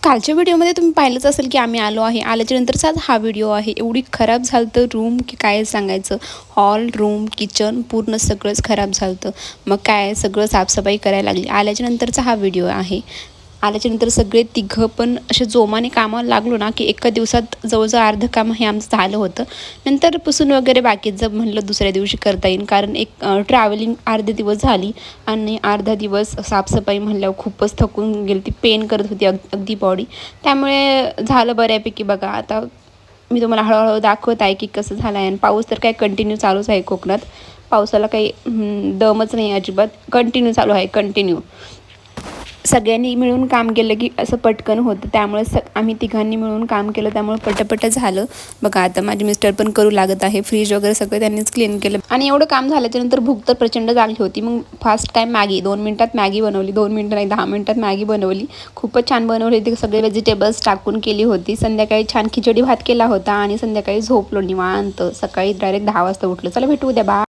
कालच्या व्हिडिओमध्ये तुम्ही पाहिलंच असेल की आम्ही आलो आहे. आल्याच्यानंतरचाच हा व्हिडिओ आहे. एवढी खराब झालं होतं रूम की काय सांगायचं. हॉल, रूम, किचन पूर्ण सगळंच खराब झालं होतं. मग काय सगळं साफसफाई करायला लागली. आल्याच्यानंतरचा हा व्हिडिओ आहे. आल्याच्यानंतर सगळे तिघं पण असे जोमाने कामाला लागलो ना की एका दिवसात जवळजवळ अर्धं काम हे आमचं झालं होतं. नंतर पुसून वगैरे बाकीचं म्हणलं दुसऱ्या दिवशी करता येईल, कारण एक ट्रॅव्हलिंग अर्धे दिवस झाली आणि अर्धा दिवस साफसफाई म्हणल्यावर खूपच थकून गेली. ती पेन करत होती अगदी बॉडी. त्यामुळे झालं बऱ्यापैकी. बघा आता मी तुम्हाला हळूहळू दाखवत आहे की कसं झालं आहे. आणि पाऊस तर काय कंटिन्यू चालूच आहे कोकणात. पावसाला काही दमच नाही अजिबात. कंटिन्यू चालू आहे, कंटिन्यू. सगळ्यांनी मिळून काम केलं की असं पटकन होतं. त्यामुळे आम्ही तिघांनी मिळून काम केलं, त्यामुळे पटपट झालं. बघा आता माझे मिस्टर पण करू लागत आहे. फ्रीज वगैरे सगळं त्यांनीच क्लीन केलं. आणि एवढं काम झाल्याच्यानंतर भूक तर प्रचंड लागली होती. मग फास्ट टाईम मॅगी 2 मिनिटात मॅगी बनवली. 2 मिनिटं नाही, 10 मिनिटात मॅगी बनवली. खूपच छान बनवली होती. सगळे व्हेजिटेबल्स टाकून केली होती. संध्याकाळी छान खिचडी भात केला होता आणि संध्याकाळी झोपलो निवांत. सकाळी डायरेक्ट 10 वाजता उठलो. चला भेटू उद्या. बाय.